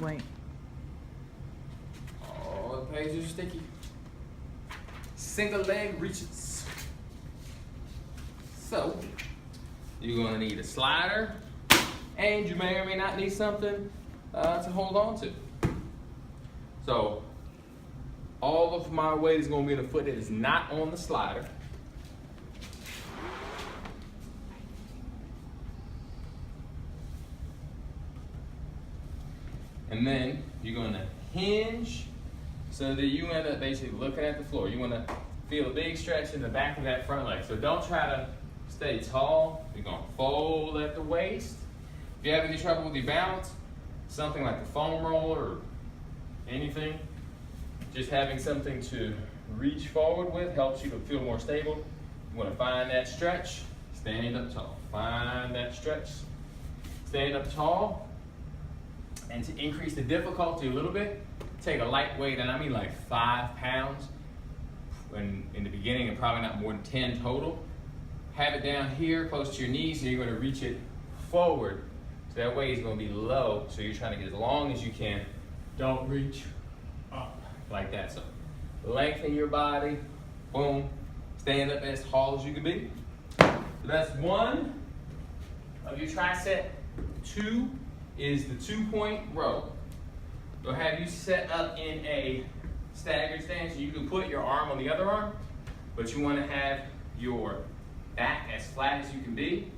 Wait. Oh, the pages are sticky. Single leg reaches. So, you're gonna need a slider, and you may or may not need something to hold on to. So, all of my weight is gonna be in the foot that is not on the slider. And then you're gonna hinge so that you end up basically looking at the floor. You wanna feel a big stretch in the back of that front leg. So don't try to stay tall. You're gonna fold at the waist. If you have any trouble with your balance, something like a foam roller or anything, just having something to reach forward with helps you to feel more stable. You wanna find that stretch, stand up tall. Find that stretch, stand up tall. And to increase the difficulty a little bit, take a light weight, and I mean like 5 pounds in the beginning, and probably not more than 10 total. Have it down here close to your knees, and you're gonna reach it forward. So that weight is gonna be low, so you're trying to get as long as you can. Don't reach up like that. So lengthen your body, boom, stand up as tall as you can be. So that's one of your tricep. Two is the 2-point row. They'll have you set up in a staggered stance. You can put your arm on the other arm, but you want to have your back as flat as you can be,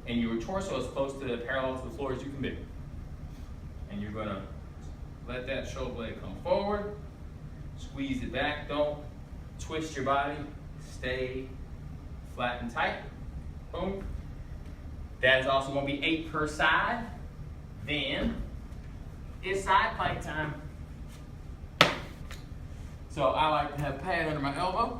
and your torso as close to parallel to the floor as you can be. And you're gonna let that shoulder blade come forward, squeeze it back, don't twist your body, stay flat and tight, boom. That is also gonna be 8 per side. Then it's side plank time. So I like to have pad under my elbow.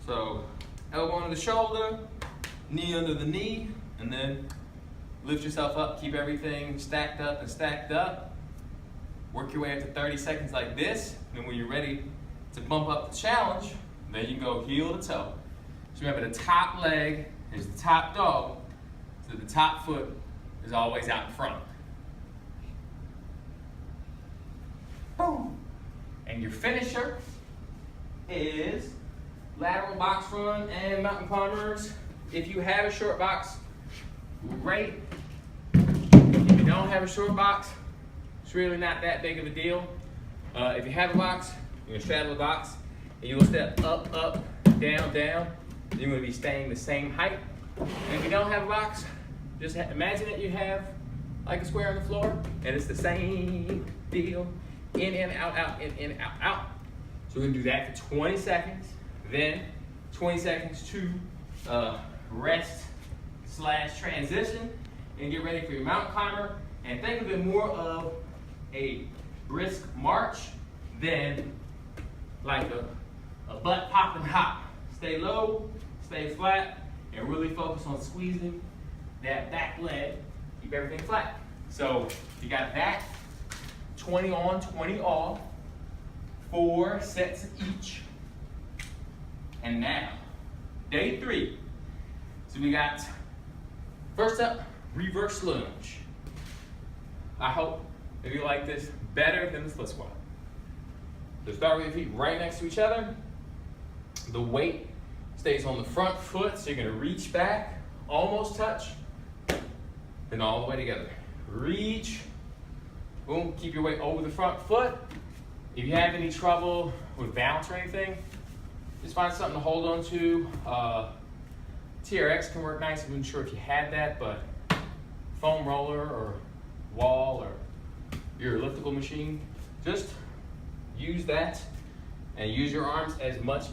So elbow under the shoulder, knee under the knee, and then lift yourself up, keep everything stacked up and stacked up. Work your way up to 30 seconds like this. And then when you're ready to bump up the challenge, then you go heel to toe. So remember, the top leg is the top dog, so the top foot is always out in front. Boom. And your finisher is lateral box run and mountain climbers. If you have a short box, great. If you don't have a short box, it's really not that big of a deal. If you have a box, you're gonna straddle the box, and you'll step up, up, down, down. You're gonna be staying the same height. And if you don't have a box, just imagine that you have like a square on the floor, and it's the same deal. In and out, out, in, out, out. So we're gonna do that for 20 seconds. Then 20 seconds to rest / transition, and get ready for your mountain climber. And think of it more of a brisk march than like a butt popping hop. Stay low, stay flat, and really focus on squeezing that back leg. Keep everything flat. So you got that, 20 on, 20 off, 4 sets each. And now, day 3. So we got, first up, reverse lunge. I hope that you like this better than the split squat. So start with your feet right next to each other. The weight stays on the front foot, so you're gonna reach back, almost touch, then all the way together. Reach, boom, keep your weight over the front foot. If you have any trouble with balance or anything, just find something to hold on to. TRX can work nice. I'm not sure if you had that, but foam roller or wall or your elliptical machine, just use that and use your arms as much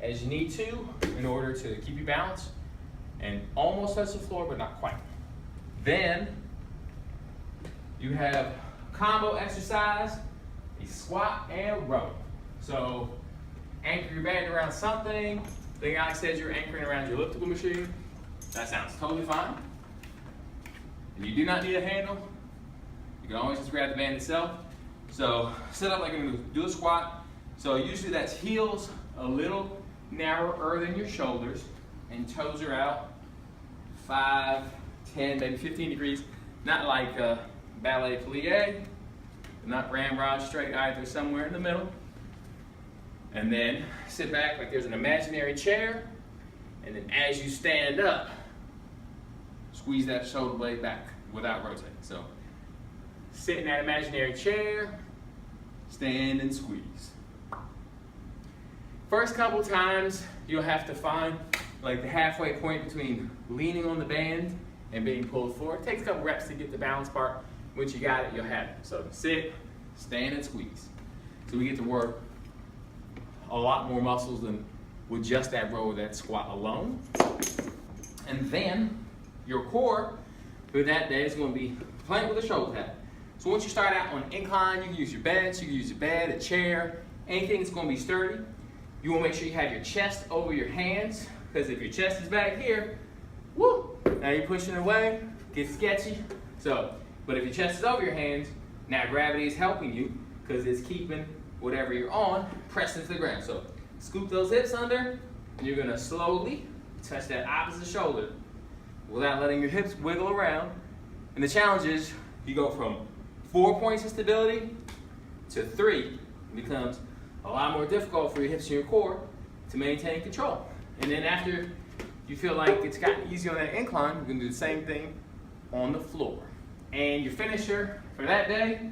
as you need to in order to keep you balanced and almost touch the floor, but not quite. Then you have combo exercise, a squat and row. So anchor your band around something. The guy says you're anchoring around your elliptical machine. That sounds totally fine. And you do not need a handle. You can always just grab the band itself. So set up like I'm gonna do a squat. So usually that's heels a little narrower than your shoulders, and toes are out 5, 10, maybe 15 degrees. Not like ballet plie, not ramrod straight either, somewhere in the middle. And then sit back like there's an imaginary chair, and then as you stand up, squeeze that shoulder blade back without rotating. So sit in that imaginary chair, stand and squeeze. First couple times, you'll have to find like the halfway point between leaning on the band and being pulled forward. It takes a couple reps to get the balance part. Once you got it, you'll have it. So sit, stand, and squeeze. So we get to work a lot more muscles than with just that row or that squat alone. And then your core for that day is going to be playing with the shoulder pad. So once you start out on an incline, you can use your bench, you can use your bed, a chair, anything that's going to be sturdy. You want to make sure you have your chest over your hands, because if your chest is back here, woo, now you're pushing it away, gets sketchy. So, but if your chest is over your hands, now gravity is helping you because it's keeping whatever you're on pressed into the ground. So scoop those hips under, and you're going to slowly touch that opposite shoulder without letting your hips wiggle around. And the challenge is you go from 4 points of stability to 3. It becomes a lot more difficult for your hips and your core to maintain control. And then after you feel like it's gotten easy on that incline, you're going to do the same thing on the floor. And your finisher for that day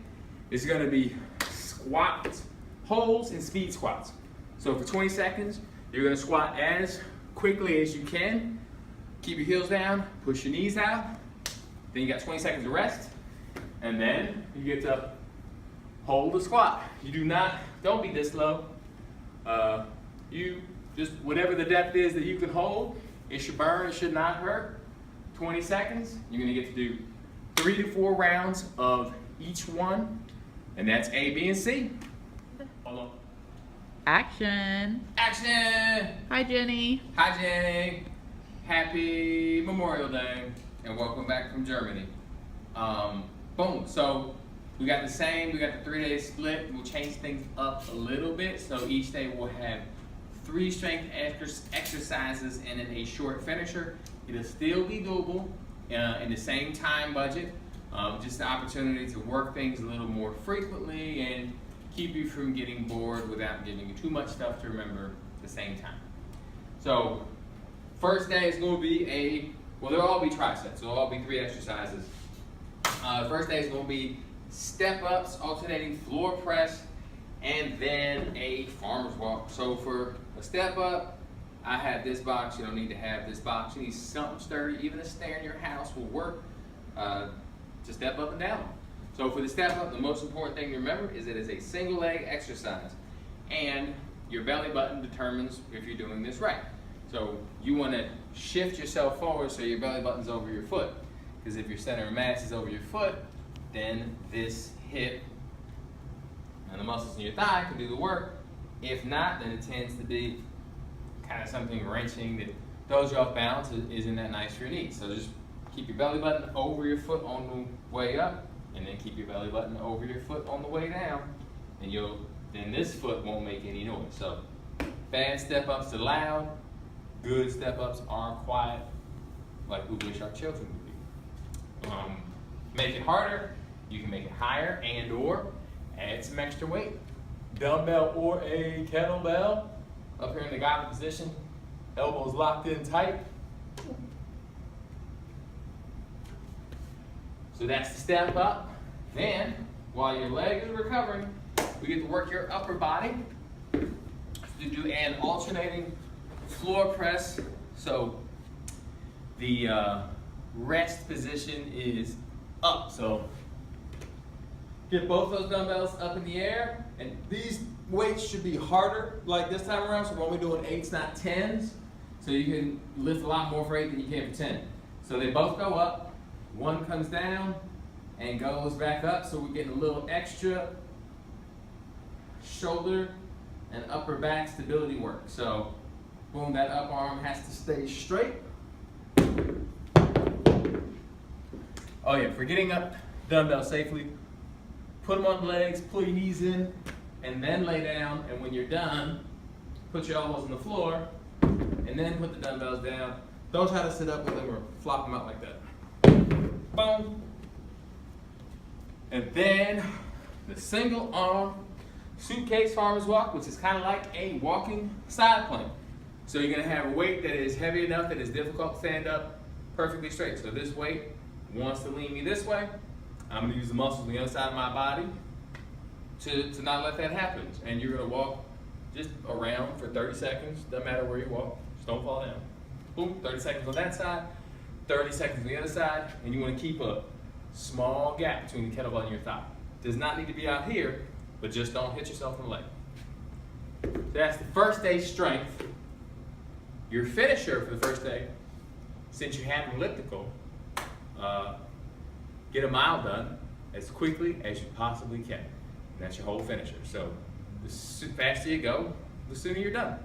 is going to be squats, holds, and speed squats. So for 20 seconds, you're going to squat as quickly as you can. Keep your heels down, push your knees out. Then you got 20 seconds of rest. And then you get to hold the squat. Don't be this low. You just, whatever the depth is that you can hold, it should burn, it should not hurt. 20 seconds, you're gonna get to do 3 to 4 rounds of each one, and that's A, B, and C. Hold on. Action. Action! Hi, Jenny. Hi, Jenny. Happy Memorial Day, and welcome back from Germany. Boom, so we got the 3-day split. We'll change things up a little bit. So each day we'll have 3 strength exercises and then a short finisher. It'll still be doable in the same time budget. Just the opportunity to work things a little more frequently and keep you from getting bored without giving you too much stuff to remember at the same time. So first day is going to be they'll all be triceps. So they'll all be 3 exercises. First day is going to be step-ups, alternating floor press, and then a farmer's walk. So for a step-up, I have this box. You don't need to have this box. You need something sturdy. Even a stair in your house will work to step up and down. So for the step-up, the most important thing to remember is it is a single leg exercise, and your belly button determines if you're doing this right. So you want to shift yourself forward so your belly button's over your foot, because if your center of mass is over your foot, then this hip and the muscles in your thigh can do the work. If not, then it tends to be kind of something wrenching that throws you off balance. Isn't that nice for your knees? So just keep your belly button over your foot on the way up, and then keep your belly button over your foot on the way down, and then this foot won't make any noise. So bad step-ups are loud, good step-ups are quiet, like we wish our children would be. Make it harder. You can make it higher and or add some extra weight. Dumbbell or a kettlebell. Up here in the goblet position, elbows locked in tight. So that's the step up. Then, while your leg is recovering, we get to work your upper body to do an alternating floor press. So the rest position is up. So get both those dumbbells up in the air, and these weights should be harder like this time around, so we're only doing 8s, not 10s. So you can lift a lot more for 8 than you can for 10. So they both go up, one comes down and goes back up, so we're getting a little extra shoulder and upper back stability work. So boom, that up arm has to stay straight. Oh yeah, for getting up dumbbell safely, put them on the legs, pull your knees in, and then lay down. And when you're done, put your elbows on the floor, and then put the dumbbells down. Don't try to sit up with them or flop them out like that. Boom. And then the single arm suitcase farmer's walk, which is kind of like a walking side plank. So you're gonna have a weight that is heavy enough that it's difficult to stand up perfectly straight. So this weight wants to lean me this way. I'm gonna use the muscles on the other side of my body to not let that happen. And you're gonna walk just around for 30 seconds, doesn't matter where you walk, just don't fall down. Boom, 30 seconds on that side, 30 seconds on the other side, and you wanna keep a small gap between the kettlebell and your thigh. Does not need to be out here, but just don't hit yourself in the leg. That's the first day strength. Your finisher for the first day, since you have an elliptical, get a mile done as quickly as you possibly can. And that's your whole finisher. So the faster you go, the sooner you're done.